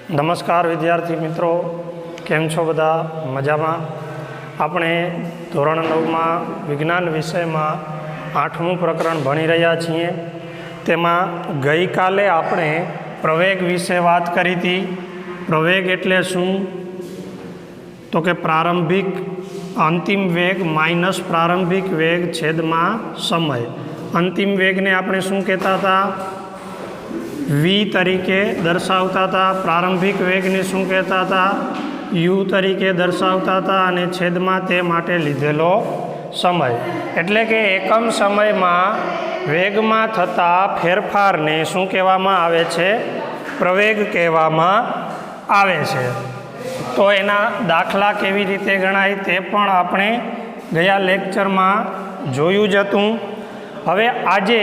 નમસ્કાર વિદ્યાર્થી મિત્રો, કેમ છો બધા? મજામાં? આપણે ધોરણ 9માં વિજ્ઞાન વિષયમાં 8મું પ્રકરણ ભણી રહ્યા છીએ. તેમાં ગઈકાલે આપણે પ્રવેગ વિશે વાત કરી હતી. પ્રવેગ એટલે શું? તો કે પ્રારંભિક અંતિમ વેગ માઇનસ પ્રારંભિક વેગ છેદમાં સમય. અંતિમ વેગને આપણે શું કહેતા હતા? વી તરીકે દર્શાવતા હતા. પ્રારંભિક વેગને શું કહેતા હતા? યુ તરીકે દર્શાવતા હતા. અને છેદમાં તે માટે લીધેલો સમય. એટલે કે એકમ સમયમાં વેગમાં થતા ફેરફારને શું કહેવામાં આવે છે? પ્રવેગ કહેવામાં આવે છે. તો એના દાખલા કેવી રીતે ગણાય તે પણ આપણે ગયા લેક્ચરમાં જોયું જ હતું. હવે આજે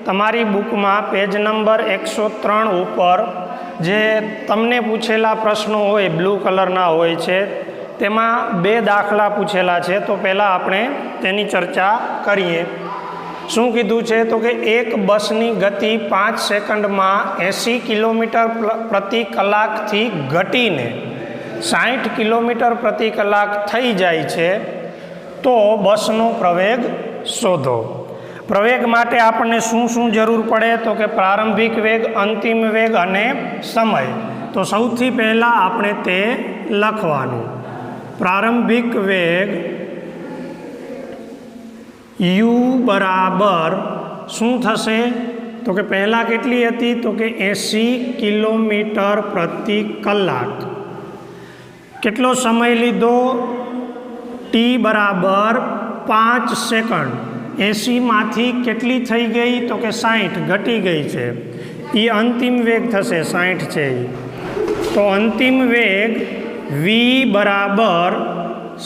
તમારી બુકમાં પેજ નંબર 103 ઉપર જે તમને પૂછેલા પ્રશ્નો હોય બ્લુ કલરના હોય છે, તેમાં 2 દાખલા પૂછેલા છે. તો પહેલાં આપણે તેની ચર્ચા કરીએ. શું કીધું છે? તો કે એક બસની ગતિ 5 સેકન્ડમાં 80 કિલોમીટર પ્રતિ કલાકથી ઘટીને 60 કિલોમીટર પ્રતિ કલાક થઈ જાય છે, તો બસનો પ્રવેગ શોધો. પ્રવેગ માટે આપણને શું શું જરૂર પડે? તો કે પ્રારંભિક વેગ, અંતિમ વેગ અને સમય. તો સૌથી પહેલાં આપણે તે લખવાનું. પ્રારંભિક વેગ u બરાબર શું થશે? તો કે પહેલાં કેટલી હતી? તો કે 80 કિલોમીટર પ્રતિ કલાક. કેટલો સમય લીધો? t બરાબર 5 સેકન્ડ. 80માંથી કેટલી થઈ ગઈ? તો કે 60 ઘટી ગઈ છે. એ અંતિમ વેગ થશે, 60 છે એ. તો અંતિમ વેગ v બરાબર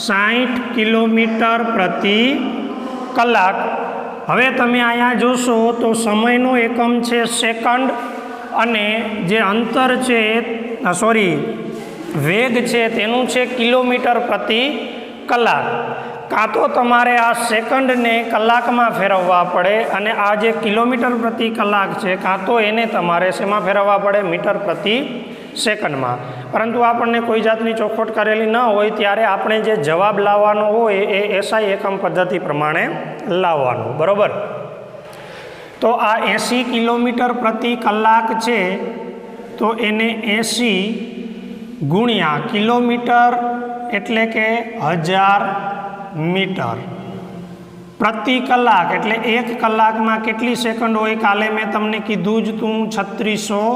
60 કિલોમીટર પ્રતિ કલાક. હવે તમે અહીંયા જોશો તો સમયનો એકમ છે સેકન્ડ, અને જે અંતર છે વેગ છે તેનું છે કિલોમીટર પ્રતિ કલાક. કાં તો તમારે આ સેકન્ડને કલાકમાં ફેરવવા પડે, અને આ જે કિલોમીટર પ્રતિ કલાક છે કાં તો એને તમારે શેમાં ફેરવવા પડે? મીટર પ્રતિ સેકન્ડમાં. પરંતુ આપણને કોઈ જાતની ચોખવટ કરેલી ન હોય ત્યારે આપણે જે જવાબ લાવવાનો હોય એ એસઆઈ એકમ પદ્ધતિ પ્રમાણે લાવવાનું, બરાબર? તો આ 80 કિલોમીટર પ્રતિ કલાક છે, તો એને 80 ગુણ્યા કિલોમીટર એટલે કે 1000 મીટર પ્રતિ કલાક. એટલે 1 કલાકમાં કેટલી સેકન્ડ હોય? કાલે મેં તમને કીધું જ તું 3600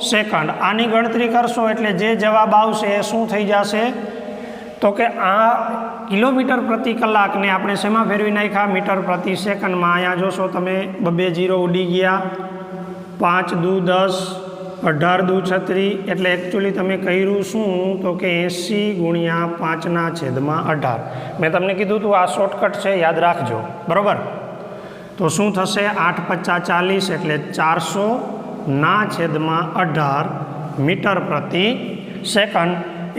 સેકન્ડ. આની ગણતરી કરશો એટલે જે જવાબ આવશે એ શું થઈ જશે? તો કે આ કિલોમીટર પ્રતિ કલાકને આપણે શેમાં ફેરવી નાખ્યા? મીટર પ્રતિ સેકન્ડમાં. અહીંયા જોશો તમે 2 0 ઉડી ગયા. 5 દુ 10, 18 દુ 36. એટલે એકચ્યુઅલી તમે કર્યું શું? તો કે 80 ગુણ્યા 5/18. મેં તમને કીધું તું આ શોર્ટકટ છે, યાદ રાખજો, બરાબર? તો શું થશે? 8 × 5 = 40, એટલે 400/18 મીટર પ્રતિ સેકન્ડ.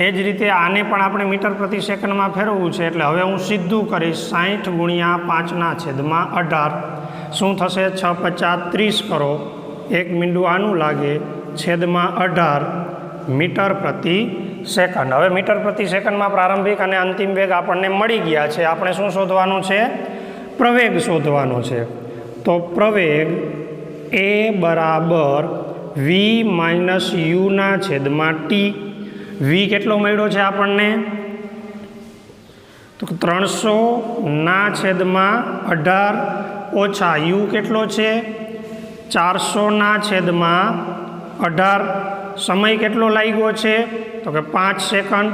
એ જ રીતે આને પણ આપણે મીટર પ્રતિ સેકન્ડમાં ફેરવવું છે. એટલે હવે હું સીધું કરીશ. 60 ગુણ્યા 5/18 શું થશે? 6 × 5 = 30 કરો. 1 મીંડું આનું લાગે, છેદમાં 18 મીટર પ્રતિ સેકન્ડ. હવે મીટર પ્રતિ સેકન્ડમાં પ્રારંભિક અને અંતિમ વેગ આપણને મળી ગયા છે. આપણે શું શોધવાનું છે? પ્રવેગ શોધવાનો છે. તો પ્રવેગ એ બરાબર v - u/t. v કેટલો મળ્યો છે આપણને? તો 300/18 ઓછા u કેટલો છે? 400/18. સમય કેટલો લાગ્યો છે? તો કે 5 સેકન્ડ.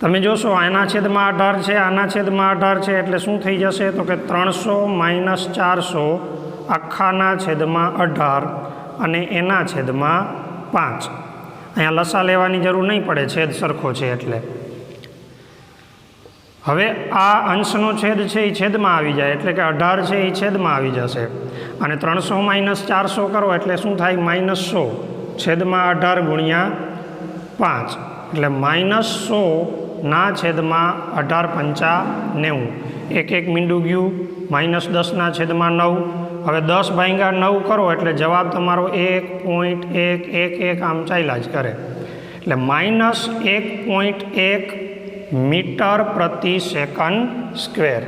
તમે જોશો આના છેદમાં 18 છે, આના છેદમાં 18 છે, એટલે શું થઈ જશે? તો કે 300 - 400 આખાના છેદમાં 18 અને એના છેદમાં 5. અહીંયા લસા લેવાની જરૂર નહીં પડે, છેદ સરખો છે એટલે. હવે આ અંશનો છેદ છે એ છેદમાં આવી જાય, એટલે કે 18 છે એ છેદમાં આવી જશે. અને 300 - 400 કરો એટલે શું થાય? -100 છેદમાં 18 ગુણ્યા 5, એટલે -100/18 = 95. 1 મીંડું ગયું. -10/9. હવે 10/9 કરો એટલે જવાબ તમારો 1.111 આમ ચાલ્યા જ કરે, એટલે -1.1 મીટર પ્રતિ સેકન્ડ સ્ક્વેર.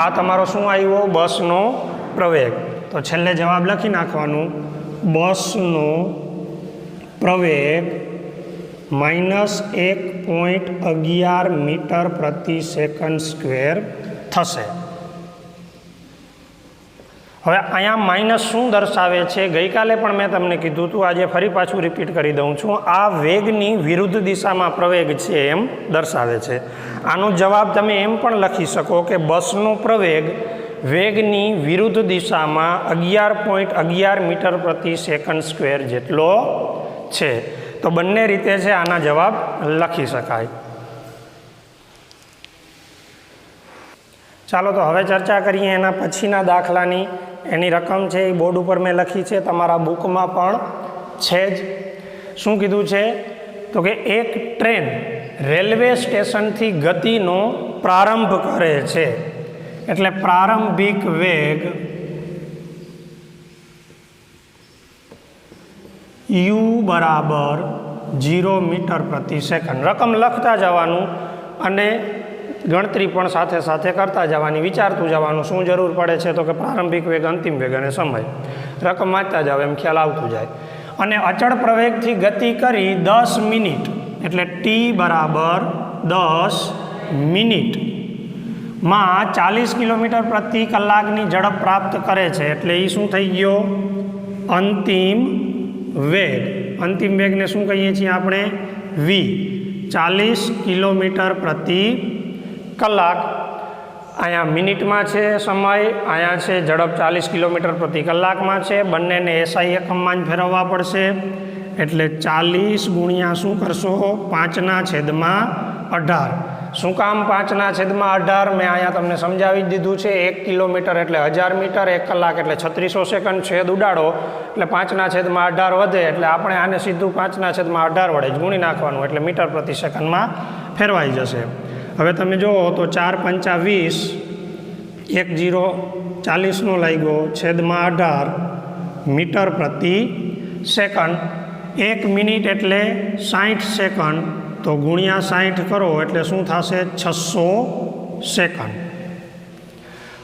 આ તમારો શું આવ્યો? બસનો પ્રવેગ. તો છેલ્લે જવાબ લખી નાખવાનું, બસનો પ્રવેગ -1.11 મીટર પ્રતિ સેકન્ડ સ્ક્વેર થશે. હવે અહીંયા માઇનસ શું દર્શાવે છે? ગઈકાલે પણ મેં તમને કીધું હતું, આજે ફરી પાછું રિપીટ કરી દઉં છું. આ વેગની વિરુદ્ધ દિશામાં પ્રવેગ છે એમ દર્શાવે છે. આનો જવાબ તમે એમ પણ લખી શકો કે બસનો પ્રવેગ વેગની વિરુદ્ધ દિશામાં 11.11 મીટર પ્રતિ સેકન્ડ સ્ક્વેર જેટલો છે. તો બંને રીતે છે આના જવાબ લખી શકાય. ચાલો તો હવે ચર્ચા કરીએ એના પછીના દાખલાની. એની રકમ છે એ બોર્ડ ઉપર મેં લખી છે, તમારા બુકમાં પણ છે જ. શું કીધું છે? તો કે એક ટ્રેન રેલવે સ્ટેશનથી ગતિનો પ્રારંભ કરે છે, એટલે પ્રારંભિક વેગ u બરાબર 0 મીટર પ્રતિ સેકન્ડ. રકમ લખતા જવાનું અને ગણતરી પણ સાથે સાથે કરતા જવાની, વિચારતું જવાનું શું જરૂર પડે છે. તો કે પ્રારંભિક વેગ, અંતિમ વેગ અને સમય. રકમ વાંચતા જાવ એમ ખ્યાલ આવતું જાય. અને અચળ પ્રવેગથી ગતિ કરી 10 મિનિટ એટલે t બરાબર 10 મિનિટમાં 40 કિલોમીટર પ્રતિ કલાકની ઝડપ પ્રાપ્ત કરે છે, એટલે એ શું થઈ ગયો? અંતિમ વેગ. અંતિમ વેગને શું કહીએ છીએ આપણે? v. 40 કિલોમીટર પ્રતિ કલાક. અહીંયા મિનિટમાં છે સમય, અહીંયા છે ઝડપ 40 કિલોમીટર પ્રતિ કલાકમાં છે. બંનેને SI એકમમાં જ ફેરવવા પડશે, એટલે 40 ગુણ્યા શું કરશો? 5/18. શું કામ 5/18? મેં અહીંયા તમને સમજાવી જ દીધું છે. 1 કિલોમીટર એટલે 1000 મીટર, 1 કલાક એટલે 3600 સેકન્ડ. છેદ ઉડાડો એટલે 5/18 વધે, એટલે આપણે આને સીધું 5/18 વડે જ ગુણી નાખવાનું, એટલે મીટર પ્રતિ સેકન્ડમાં ફેરવાઈ જશે. હવે તમે જુઓ તો 4 × 5 = 1 0 40નો લાગ્યો, છેદમાં 18 મીટર પ્રતિ સેકન્ડ. 1 મિનિટ એટલે 60 સેકન્ડ, તો ગુણ્યા 60 કરો એટલે શું થશે? 600 સેકન્ડ.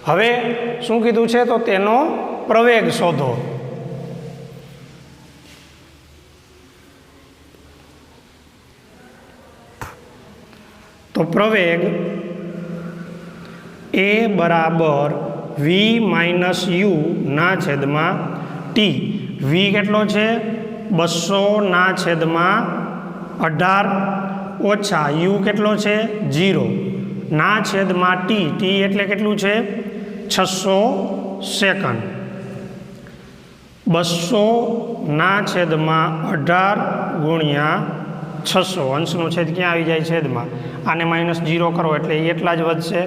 હવે શું કીધું છે? તો તેનો પ્રવેગ શોધો. તો પ્રવેગ a બરાબર v - u ના છેદમાં t. v કેટલો છે? 200/18 ઓછા u કેટલો છે? 0 ના છેદમાં t. t એટલે કેટલું છે? 600 સેકન્ડ. 200/18 ગુણ્યા 600. અંશનો છેદ ક્યાં આવી જાય? છેદમાં. આને -0 કરો એટલે એ એટલા જ વધશે.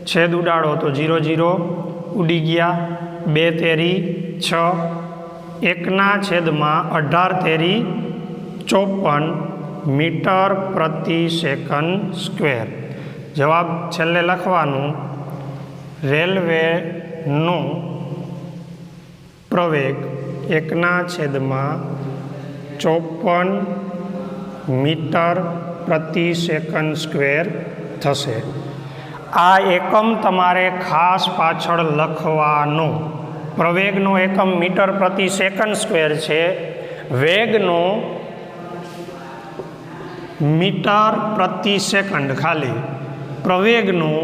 છેદ ઉડાડો તો 0 0 ઉડી ગયા. 2 તેરી 6, 1/18 તેરી 54 મીટર પ્રતિ સેકન્ડ સ્ક્વેર. જવાબ છેલ્લે લખવાનું, રેલવેનો પ્રવેગ 1/54 મીટર પ્રતિ સેકન્ડ સ્ક્વેર થશે. આ એકમ તમારે ખાસ પાછળ લખવાનો. પ્રવેગનો એકમ મીટર પ્રતિ સેકન્ડ સ્ક્વેર છે, વેગનો મીટર પ્રતિ સેકન્ડ ખાલી, પ્રવેગનો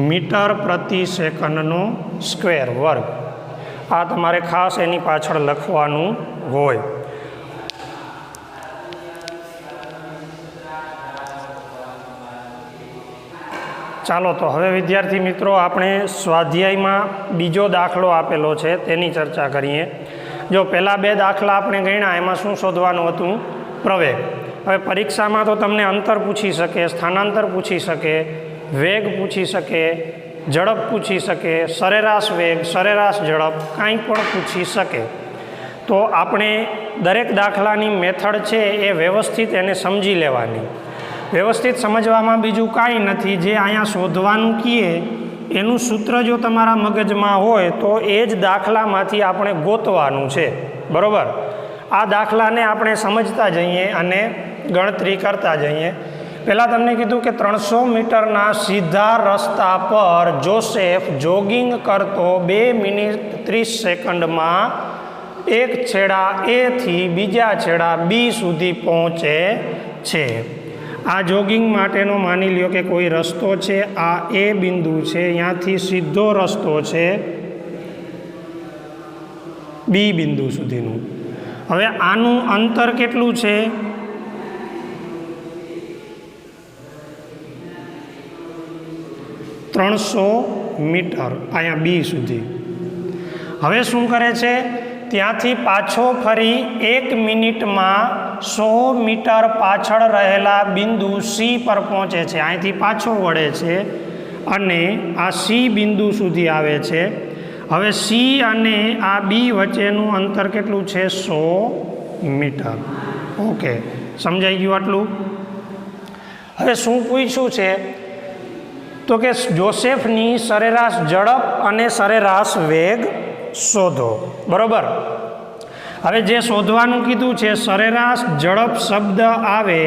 મીટર પ્રતિ સેકન્ડનો સ્ક્વેર વર્ગ. આ તમારે ખાસ એની પાછળ લખવાનું હોય. ચાલો તો હવે વિદ્યાર્થી મિત્રો આપણે સ્વાધ્યાયમાં બીજો દાખલો આપેલો છે તેની ચર્ચા કરીએ. જો પહેલાં 2 દાખલા આપણે ગણ્યા, એમાં શું શોધવાનું હતું? પ્રવેગ. હવે પરીક્ષામાં તો તમને અંતર પૂછી શકે, સ્થાનાંતર પૂછી શકે, વેગ પૂછી શકે, ઝડપ પૂછી શકે, સરેરાશ વેગ, સરેરાશ ઝડપ, કાંઈ પણ પૂછી શકે. તો આપણે દરેક દાખલાની મેથડ છે એ વ્યવસ્થિત એને સમજી લેવાની. વ્યવસ્થિત સમજવામાં બીજું કાંઈ નથી, જે અહીંયા શોધવાનું કહીએ એનું સૂત્ર જો તમારા મગજમાં હોય તો એ જ દાખલામાંથી આપણે ગોતવાનું છે, બરાબર. આ દાખલાને આપણે સમજતા જઈએ અને ગણતરી કરતા જઈએ. પહેલાં તમને કીધું કે 300 મીટરના સીધા રસ્તા પર જોસેફ જોગિંગ કરતો 2 મિનિટ 30 સેકન્ડમાં એક છેડા એથી બીજા છેડા બી સુધી પહોંચે છે. આ જોગિંગ માટેનો માની લ્યો કે કોઈ રસ્તો છે, આ એ બિંદુ છે, અહીંયાથી સીધો રસ્તો છે બી બિંદુ સુધીનું. હવે આનું અંતર કેટલું છે? 300 મીટર અહીંયા બી સુધી. હવે શું કરે છે? ત્યાંથી પાછો ફરી 1 મિનિટમાં 100 મીટર પાછળ રહેલા બિંદુ સી પર પહોંચે છે. અહીંથી પાછો વળે છે અને આ સી બિંદુ સુધી આવે છે. હવે સી અને આ બી વચ્ચેનું અંતર કેટલું છે? 100 મીટર. ઓકે, સમજાઈ ગયું આટલું? હવે શું પૂછ્યું છે? તો કે જોસેફની સરેરાશ ઝડપ અને સરેરાશ વેગ શોધો, બરાબર. હવે જે શોધવાનું કીધું છે, સરેરાશ ઝડપ શબ્દ આવે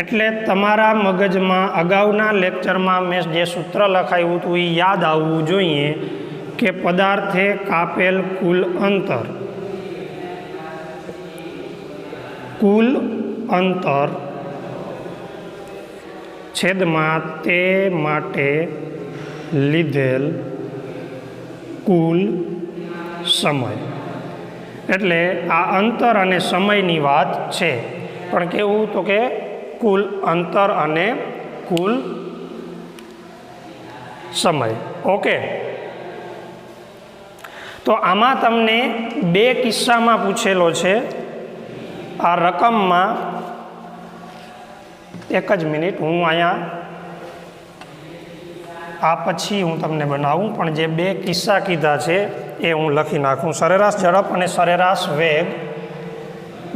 એટલે તમારા મગજમાં અગાઉના લેક્ચરમાં મેં જે સૂત્ર લખાયું હતું એ યાદ આવવું જોઈએ કે પદાર્થે કાપેલ કુલ અંતર છેદમાં તે માટે લીધેલ કુલ સમય. એટલે આ અંતર અને સમયની વાત છે, પણ કેવું તો કે કુલ અંતર અને કુલ સમય. ઓકે, તો આમાં તમને 2 કિસ્સામાં પૂછેલો છે. આ રકમમાં એક જ મિનિટ, હું અહીંયા આ પછી હું તમને બનાવું, પણ જે 2 કિસ્સા કીધા છે એ હું લખી નાખું. સરેરાશ ઝડપ અને સરેરાશ વેગ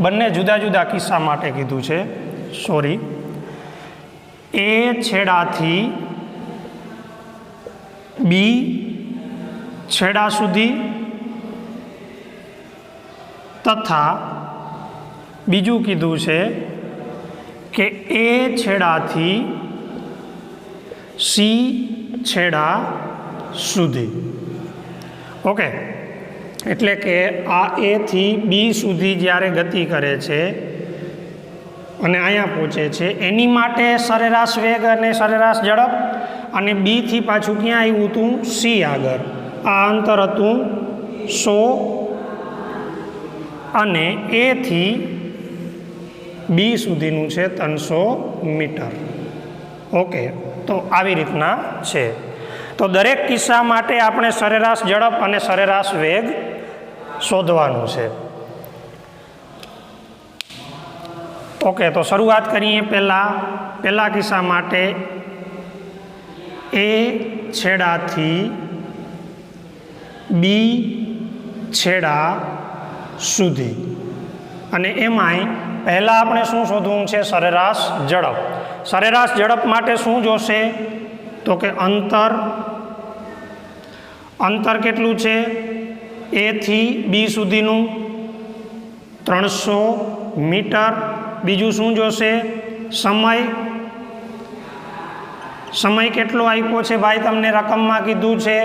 બંને જુદા જુદા કિસ્સા માટે કીધું છે. સોરી, એ છેડાથી બી છેડા સુધી તથા બીજું કીધું છે કે એ છેડાથી સી છેડા સુધી. ઓકે, એટલે કે આ એથી બી સુધી જ્યારે ગતિ કરે છે અને અહીંયા પહોંચે છે એની માટે સરેરાશ વેગ અને સરેરાશ ઝડપ, અને બીથી પાછું ક્યાં આવ્યું હતું? સી આગળ. આ અંતર હતું 100 અને એથી બી સુધીનું છે 300 મીટર. ઓકે, તો આવી રીતના છે. તો દરેક કિસ્સા માટે આપણે સરેરાશ ઝડપ અને સરેરાશ વેગ શોધવાનું છે. ઓકે, તો શરૂઆત કરીએ. પહેલા કિસ્સા માટે એ છેડાથી બી છેડા સુધી, અને એમાંય પહેલાં આપણે શું શોધવું છે? સરેરાશ ઝડપ. સરેરાશ ઝડપ માટે શું જોશે? તો કે અંતર કેટલું છે? એથી બી સુધીનું 300 મીટર. બીજું શું જોશે? સમય કેટલો આપ્યો છે ભાઈ? તમને રકમમાં કીધું છે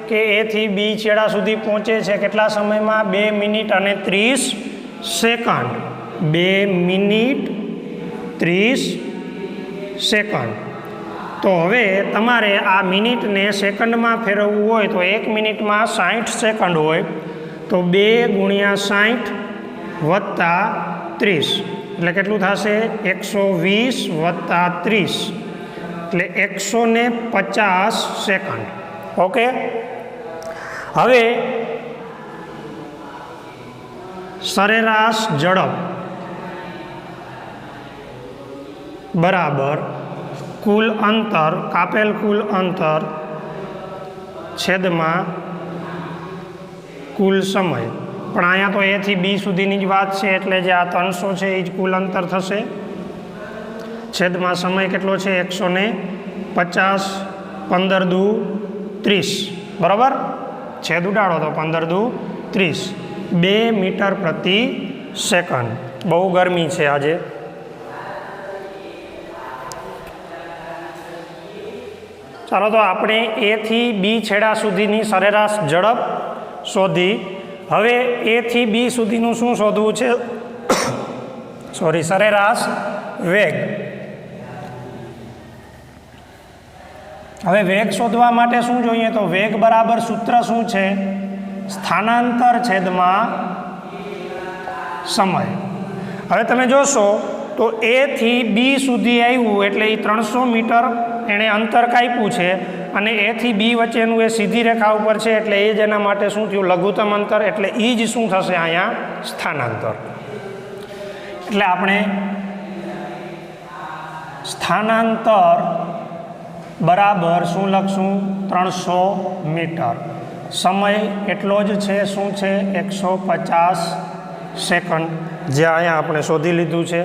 કે એથી બી છેડા સુધી પહોંચે છે કેટલા સમયમાં? 2 મિનિટ અને 30 સેકન્ડ. 2 minute 30 second. તો હવે તમારે આ મિનિટને સેકન્ડમાં ફેરવવું હોય તો 1 મિનિટમાં 60 સેકન્ડ હોય, તો 2 × 60 વત્તા 30 એટલે કેટલું થશે? 120 વત્તા 30 એટલે 150 સેકન્ડ. ઓકે, હવે સરેરાશ ઝડપ બરાબર કુલ અંતર, કાપેલ કુલ અંતર છેદમાં કુલ સમય. પણ અહીંયા તો એથી બી સુધીની જ વાત છે, એટલે જે આ 300 છે એ જ કુલ અંતર થશે. છેદમાં સમય કેટલો છે? 150. 15 દુ 30 બરાબર, છેદ ઉડાડો તો 15 દુ 30, 2 મીટર પ્રતિ સેકન્ડ. બહુ ગરમી છે આજે. ચાલો તો આપણે એ થી બી છેડા સુધીની સરેરાશ ઝડપ શોધી. હવે એ થી બી સુધીનું શું શોધવું છે? સરેરાશ વેગ. હવે વેગ શોધવા માટે શું જોઈએ? તો વેગ બરાબર સૂત્ર શું છે? સ્થાનાંતર છેદમાં સમય. હવે તમે જોશો તો એ થી બી સુધી આવ્યું એટલે એ 300 મીટર એણે અંતર કાપ્યું છે અને એ થી બી વચ્ચેનું એ સીધી રેખા ઉપર છે એટલે એ જ એના માટે શું થયું? લઘુત્તમ અંતર. એટલે એ જ શું થશે અહીંયા? સ્થાનાંતર. એટલે આપણે સ્થાનાંતર બરાબર શું લખશું? 300 મીટર. સમય એટલો જ છે, શું છે? 150 સેકન્ડ, જે અહીંયા આપણે શોધી લીધું છે.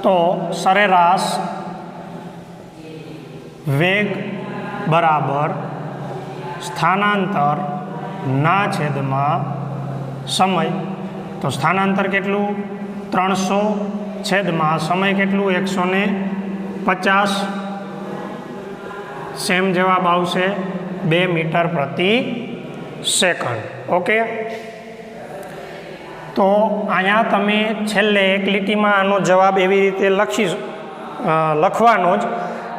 તો સરેરાશ વેગ બરાબર સ્થાનાંતર ના છેદમાં સમય. તો સ્થાનાંતર કેટલું? 300 છેદમાં સમય કેટલું? 150. સેમ જવાબ આવશે 2 મીટર પ્રતિ સેકન્ડ. ઓકે, તો અહીંયા તમે છેલ્લે એક લીટીમાં આનો જવાબ એવી રીતે લખવાનો જ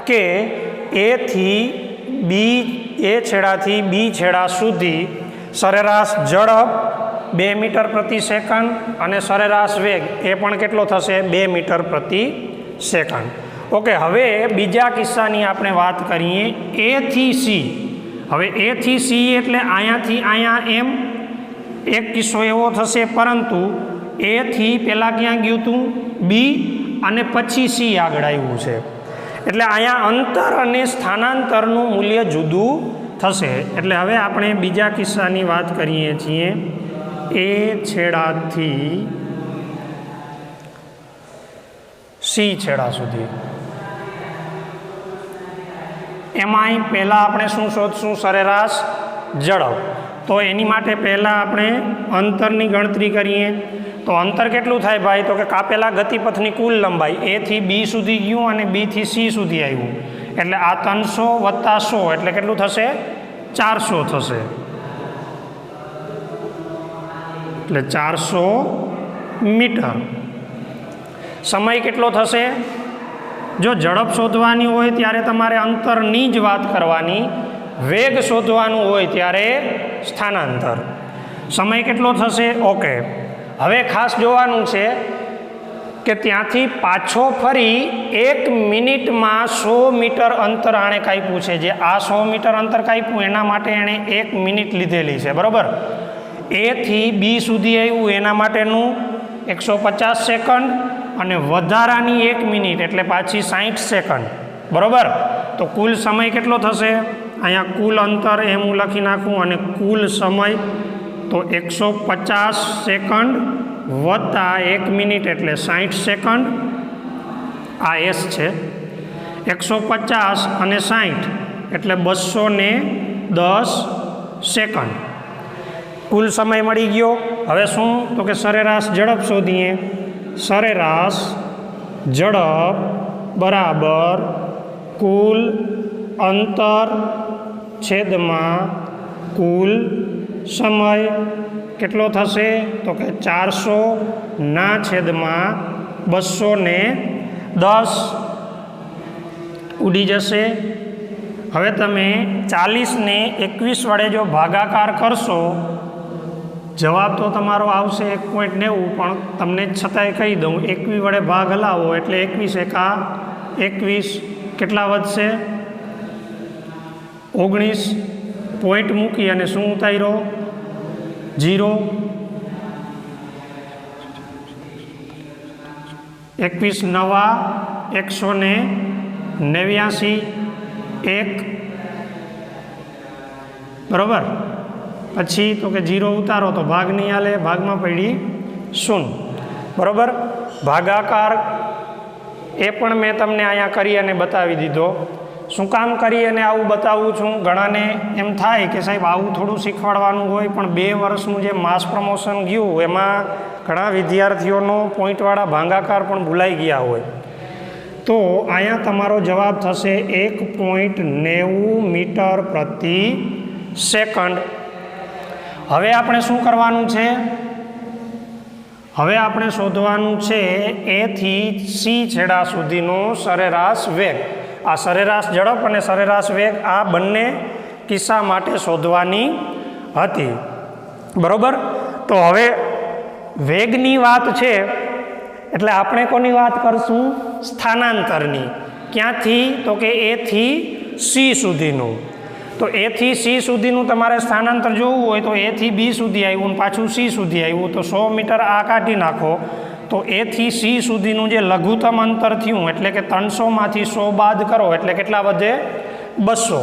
કે એ થી બી, એ છેડાથી બી છેડા સુધી સરેરાશ ઝડપ 2 મીટર પ્રતિ સેકન્ડ અને સરેરાશ વેગ એ પણ કેટલો થશે? 2 મીટર પ્રતિ સેકન્ડ. ઓકે, હવે બીજા કિસ્સાની આપણે વાત કરીએ. એ થી સી. હવે એ થી સી એટલે અહીંયાથી અહીંયા એમ એક કિસ્સો એવો થશે, પરંતુ એ થી પહેલાં ક્યાં ગયું હતું? બી, અને પછી સી આગળ આવ્યું છે. એટલે અહીંયા અંતર અને સ્થાનાંતરનું મૂલ્ય જુદું થશે. એટલે હવે આપણે બીજા કિસ્સાની વાત કરીએ છીએ. એ છેડાથી સી છેડા સુધી. એમાંય પહેલાં આપણે શું શોધશું? સરેરાશ ઝડપ. તો એની માટે પહેલાં આપણે અંતરની ગણતરી કરીએ. તો અંતર કેટલું થાય ભાઈ? તો કે કાપેલા ગતિપથની કુલ લંબાઈ. એ થી બી સુધી ગયું અને બી થી સી સુધી આવ્યું. એટલે આ 300 વત્તા 100 એટલે કેટલું થશે? 400 થશે. એટલે 400 મીટર. સમય કેટલો થશે? જો ઝડપ શોધવાની હોય ત્યારે તમારે અંતરની જ વાત કરવાની, વેગ શોધવાનું હોય ત્યારે સ્થાનાંતર. સમય કેટલો થશે? ઓકે, હવે ખાસ જોવાનું છે કે ત્યાંથી પાછો ફરી 1 મિનિટમાં 100 મીટર અંતર આણે કાપ્યું છે. જે આ 100 મીટર અંતર કાપ્યું એના માટે એણે 1 મિનિટ લીધેલી છે, બરાબર. એ થી બી સુધી આવ્યું એના માટેનું 150 સેકન્ડ અને વધારાની 1 મિનિટ એટલે પાછી 60 સેકન્ડ, બરાબર. તો કુલ સમય કેટલો થશે? અહીંયા કુલ અંતર એમ હું લખી નાખું અને કુલ સમય તો 150 સેકન્ડ વત્તા 1 મિનિટ એટલે 60 સેકન્ડ. આ એસ છે. 150 અને 60 એટલે 210 સેકન્ડ કુલ સમય મળી ગયો. હવે શું? તો કે સરેરાશ ઝડપ શોધીએ. સરેરાશ ઝડપ બરાબર કુલ અંતર છેદમાં કુલ સમય. કેટલો થશે? તો કે 400 ના છેદમાં 210 ઉડી જશે. હવે તમે 40 ને 21 વડે જો ભાગાકાર કરશો, જવાબ તો તમારો આવશે 1.90, પણ તમને છતાંય કહી દઉં 21 વડે ભાગ હલાવો એટલે 21 એકા 21 કેટલા વધશે? 19. પોઈન્ટ મૂકી અને શું ઉતાર્યો? 0. 21 નવા 189 1, બરાબર. પછી તો કે 0 ઉતારો તો ભાગ નહીં હાલે, ભાગમાં પડી 0, બરાબર. ભાગાકાર એ પણ મેં તમને અહીંયા કરી અને બતાવી દીધો. શું કામ કરી અને આવું બતાવું છું? ઘણાને એમ થાય કે સાહેબ આવું થોડું શીખવાડવાનું હોય, પણ 2 વર્ષનું જે માસ પ્રમોશન ગયું એમાં ઘણા વિદ્યાર્થીઓનો પોઈન્ટવાળા ભાંગાકાર પણ ભૂલાઈ ગયા હોય. તો અહીંયા તમારો જવાબ થશે 1.90 મીટર પ્રતિ સેકન્ડ. હવે આપણે શું કરવાનું છે? હવે આપણે શોધવાનું છે એ થી સી છેડા સુધીનો સરેરાશ વેગ. આ સરેરાશ ઝડપ અને સરેરાશ વેગ આ બંને કિસ્સા માટે શોધવાની હતી. બરાબર? તો હવે વેગની વાત છે એટલે આપણે કોની વાત કરશું? સ્થાનાંતરની. ક્યાંથી? તો કે એ થી સી સુધીનું. તો એ થી સી સુધીનું તમારે સ્થાનાંતર જોવું હોય તો એ થી બી સુધી આવ્યું ને પાછું સી સુધી આવ્યું, તો 100 મીટર આ કાઢી નાખો. તો એ થી સી સુધીનું જે લઘુત્તમ અંતર થયું એટલે કે 300માંથી 100 બાદ કરો એટલે કેટલા વધે? 200.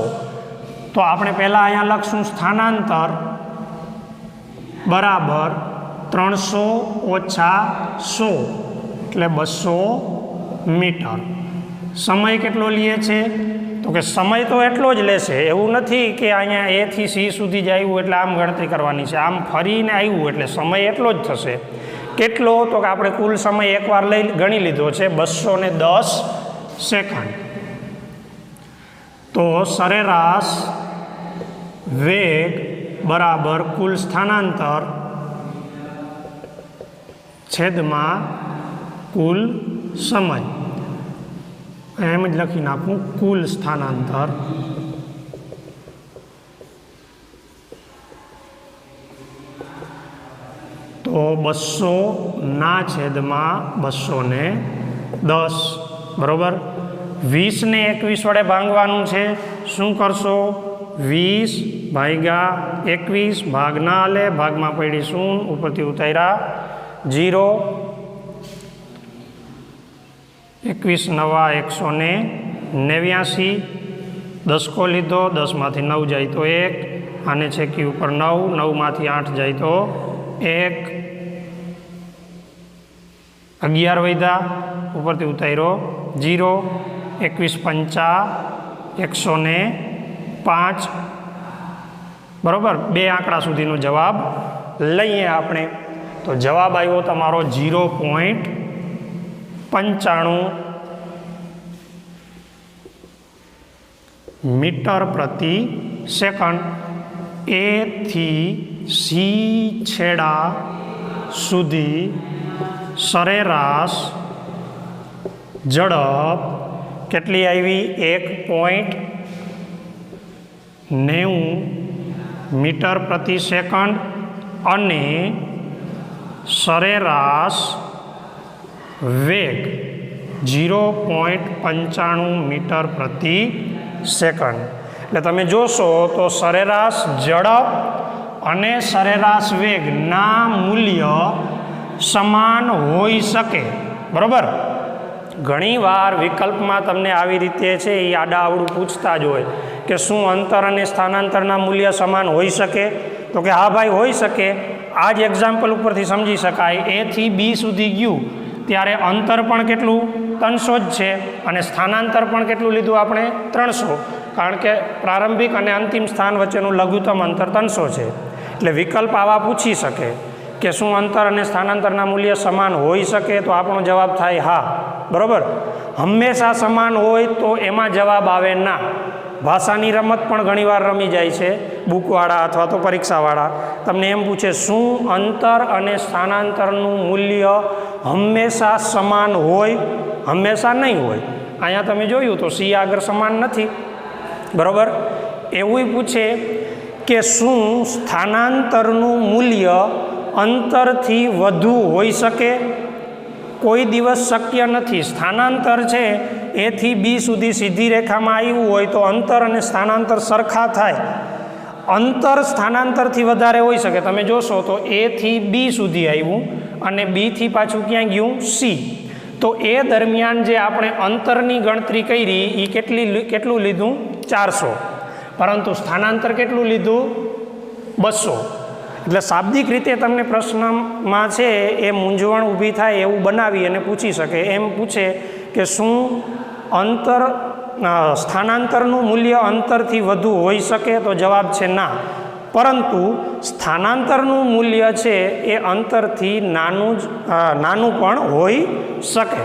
તો આપણે પહેલાં અહીંયા લખશું સ્થાનાંતર બરાબર 300 ઓછા 100 એટલે 200 મીટર. સમય કેટલો લે છે? તો કે સમય તો એટલો જ લેશે. એવું નથી કે અહીંયા એ થી સી સુધી જ આવ્યું એટલે આમ ગણતરી કરવાની છે. આમ ફરીને આવ્યું એટલે સમય એટલો જ થશે. કેટલો? તો કે આપણે કુલ સમય એકવાર ગણી લીધો છે 210 સેકન્ડ. તો સરેરાશ વેગ બરાબર કુલ સ્થાનાંતર છેદમાં કુલ સમય. એમ જ લખી નાખું કુલ સ્થાનાંતર તો 200 છેદમાં 210. બરાબર? 20 ને 21 વડે ભાંગવાનું છે. શું કરશો? 20 ભાગ્યા 21 ભાગ ના હાલે, ભાગમાં પડી 0, ઉપરથી ઉતાર્યા 0. 21 નવા 189. 10 લીધો, 10માંથી 9 જાય તો 1, આને છેકી ઉપર 9, 9માંથી 8 જાય તો 1, 11 વધ્યા, ઉપરથી ઉતાર્યો 0. 21 પંચા 105. બરાબર? 2 આંકડા સુધીનો જવાબ લઈએ આપણે. તો જવાબ આવ્યો તમારો 0.95 મીટર પ્રતિ સેકન્ડ. એ થી સી છેડા સુધી સરેરાશ ઝડપ કેટલી આવી? 1.90 મીટર પ્રતિ સેકન્ડ અને સરેરાશ વેગ 0.95 મીટર પ્રતિ સેકન્ડ. એટલે તમે જોશો તો સરેરાશ ઝડપ અને સરેરાશ વેગના મૂલ્ય સમાન હોઈ શકે. બરાબર? ઘણીવાર વિકલ્પમાં તમને આવી રીતે છે એ આડાઅવળું પૂછતા જ હોય કે શું અંતર અને સ્થાનાંતરના મૂલ્ય સમાન હોઈ શકે? તો કે હા ભાઈ હોઈ શકે. આ જ એક્ઝામ્પલ ઉપરથી સમજી શકાય. એ થી બી સુધી ગયું ત્યારે અંતર પણ કેટલું? 300 જ છે અને સ્થાનાંતર પણ કેટલું લીધું આપણે? 300. કારણ કે પ્રારંભિક અને અંતિમ સ્થાન વચ્ચેનું લઘુત્તમ અંતર 300 છે. એટલે વિકલ્પ આવા પૂછી શકે કે શું અંતર અને સ્થાનાંતરના મૂલ્ય સમાન હોઈ શકે? તો આપણો જવાબ થાય હા. બરાબર? હંમેશા સમાન હોય તો એમાં જવાબ આવે ના. ભાષાની રમત પણ ઘણીવાર રમી જાય છે બુકવાળા અથવા તો પરીક્ષાવાળા. તમને એમ પૂછે શું અંતર અને સ્થાનાંતરનું મૂલ્ય હંમેશા સમાન હોય? હંમેશા નહીં હોય. અહીંયા તમે જોયું તો સી આગળ સમાન નથી. બરાબર? એવું પૂછે કે શું સ્થાનાંતરનું મૂલ્ય અંતરથી વધુ હોઈ શકે? કોઈ દિવસ શક્ય નથી. સ્થાનાંતર છે એ થી બી સુધી સીધી રેખામાં આવ્યું હોય તો અંતર અને સ્થાનાંતર સરખા થાય. અંતર સ્થાનાંતરથી વધારે હોઈ શકે. તમે જોશો તો એ થી બી સુધી આવ્યું અને બી થી પાછું ક્યાં ગયું? સી. તો એ દરમિયાન જે આપણે અંતરની ગણતરી કરી એ કેટલું લીધું? 400. પરંતુ સ્થાનાંતર કેટલું લીધું? 200. એટલે શાબ્દિક રીતે તમને પ્રશ્નમાં છે એ મૂંઝવણ ઊભી થાય એવું બનાવી અને પૂછી શકે. એમ પૂછે કે શું અંતર સ્થાનાંતરનું મૂલ્ય અંતરથી વધુ હોઈ શકે? તો જવાબ છે ના. પરંતુ સ્થાનાંતરનું મૂલ્ય છે એ અંતરથી નાનું પણ હોઈ શકે.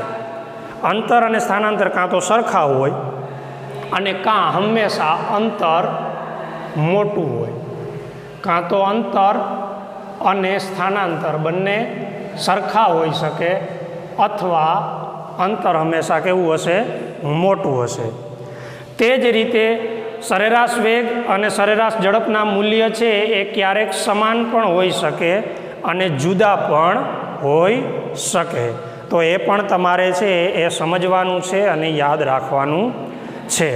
અંતર અને સ્થાનાંતર કાં તો સરખા હોય અને કાં હંમેશા અંતર મોટું હોય. કાં તો અંતર અને સ્થાનાંતર બંને સરખા હોઈ શકે અથવા અંતર હંમેશા કેવું હશે? મોટું હશે. તે જ રીતે સરેરાશ વેગ અને સરેરાશ ઝડપના મૂલ્ય છે એ ક્યારેક સમાન પણ હોઈ શકે અને જુદા પણ હોઈ શકે. તો એ પણ તમારે છે એ સમજવાનું છે અને યાદ રાખવાનું છે.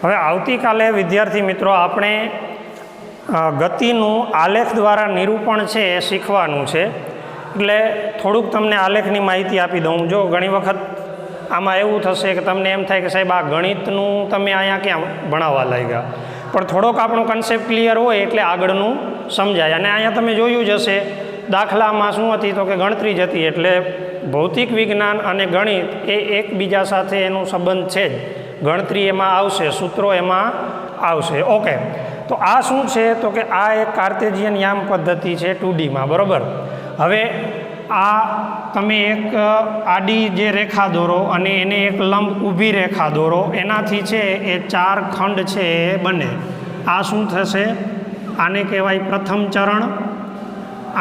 હવે આવતીકાલે વિદ્યાર્થી મિત્રો આપણે ગતિનું આલેખ દ્વારા નિરૂપણ છે એ શીખવાનું છે. એટલે થોડુંક તમને આલેખની માહિતી આપી દઉં. જો ઘણી વખત આમાં એવું થશે કે તમને એમ થાય કે સાહેબ આ ગણિતનું તમે અહીંયા ક્યાં ભણાવવા લાગ્યા, પણ થોડોક આપણો કન્સેપ્ટ ક્લિયર હોય એટલે આગળનું સમજાય. અને અહીંયા તમે જોયું જ હશે દાખલામાં શું હતી તો કે ગણતરી જ હતી. એટલે ભૌતિક વિજ્ઞાન અને ગણિત એ એકબીજા સાથે એનો સંબંધ છે જ. ગણતરી એમાં આવશે, સૂત્રો એમાં આવશે. ઓકે, તો આ શું છે તો કે આ એક કાર્ટેશિયન યામ પદ્ધતિ છે 2Dમાં, બરાબર. હવે આ તમે એક આડી જે રેખા દોરો અને એને એક લંબ ઊભી રેખા દોરો, એનાથી છે એ 4 ખંડ છે એ બને. આ શું થશે? આને કહેવાય પ્રથમ ચરણ,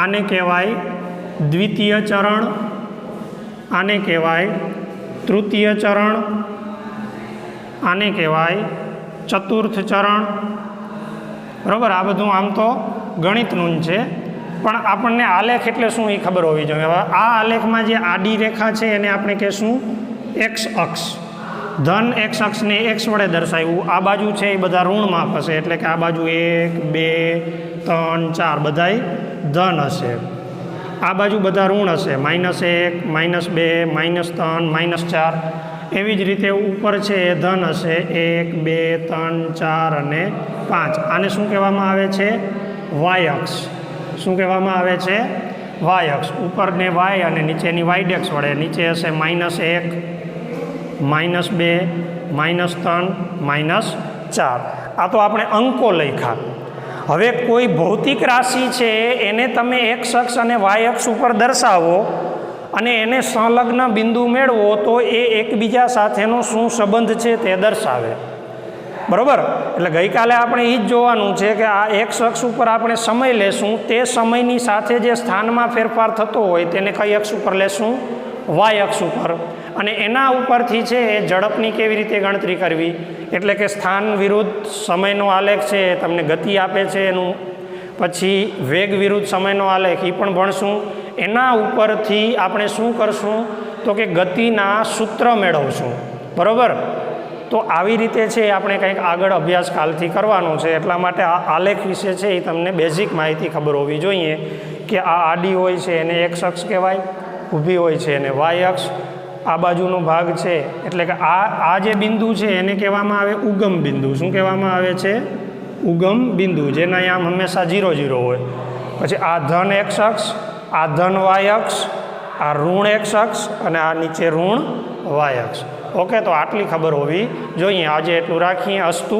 આને કહેવાય દ્વિતીય ચરણ, આને કહેવાય તૃતીય ચરણ, આને કહેવાય ચતુર્થ ચરણ, બરાબર. આ બધું આમ તો ગણિતનું જ છે, પણ આપણને આલેખ એટલે શું એ ખબર હોવી જોઈએ. હવે આ આલેખમાં જે આડી રેખા છે એને આપણે કહેશું એક્સ અક્ષ. ધન એક્સ અક્ષને એક્સ વડે દર્શાવ્યું. આ બાજુ છે એ બધા ઋણમાં હશે, એટલે કે આ બાજુ 1 2 3 4 બધાય ધન હશે. આ બાજુ બધા ઋણ હશે, -1 -2 -3 -4. એવી જ રીતે ઉપર છે એ ધન હશે 1 2 3 4 અને 5. આને શું કહેવામાં આવે છે? વાય અક્ષ. શું કહેવામાં આવે છે? વાય અક્ષ. ઉપરને વાય અને નીચેની વાયડેક્સ વડે. નીચે હશે -1 -2 -3 -4. આ તો આપણે અંકો લખ્યા. હવે કોઈ ભૌતિક રાશિ છે એને તમે એક્સ અક્ષ અને વાય અક્ષ ઉપર દર્શાવો અને એને સંલગ્ન બિંદુ મેળવો તો એ એકબીજા સાથેનો શું સંબંધ છે તે દર્શાવે, બરાબર. એટલે ગઈકાલે આપણે એ જ જોવાનું છે કે આ એક્સ અક્ષ ઉપર આપણે સમય લેશું, તે સમયની સાથે જે સ્થાનમાં ફેરફાર થતો હોય તેને કઈ અક્ષ ઉપર લેશું? વાય અક્ષ ઉપર. અને એના ઉપરથી છે એ ઝડપની કેવી રીતે ગણતરી કરવી, એટલે કે સ્થાન વિરુદ્ધ સમયનો આલેખ છે તમને ગતિ આપે છે એનું, પછી વેગ વિરુદ્ધ સમયનો આલેખ એ પણ ભણશું. એના ઉપરથી આપણે શું કરશું તો કે ગતિના સૂત્ર મેળવશું, બરાબર. તો આવી રીતે છે આપણે કંઈક આગળ અભ્યાસ કાલથી કરવાનો છે. એટલા માટે આ આલેખ વિશે છે એ તમને બેઝિક માહિતી ખબર હોવી જોઈએ કે આ આડી હોય છે એને એક્સ અક્ષ કહેવાય, ઊભી હોય છે એને વાય અક્ષ. આ બાજુનો ભાગ છે એટલે કે આ જે બિંદુ છે એને કહેવામાં આવે ઉગમ બિંદુ. શું કહેવામાં આવે છે? ઉગમ બિંદુ, જેના આમ હંમેશા 0 0 હોય. પછી આ ધન એક્સ અક્ષ, આ ધન વાય અક્ષ, આ ઋણ એક્સ અક્ષ અને આ નીચે ઋણ વાય અક્ષ. ઓકે, તો આટલી ખબર હોવી જોઈએ. આજે એટલું રાખીએ. અસ્તુ.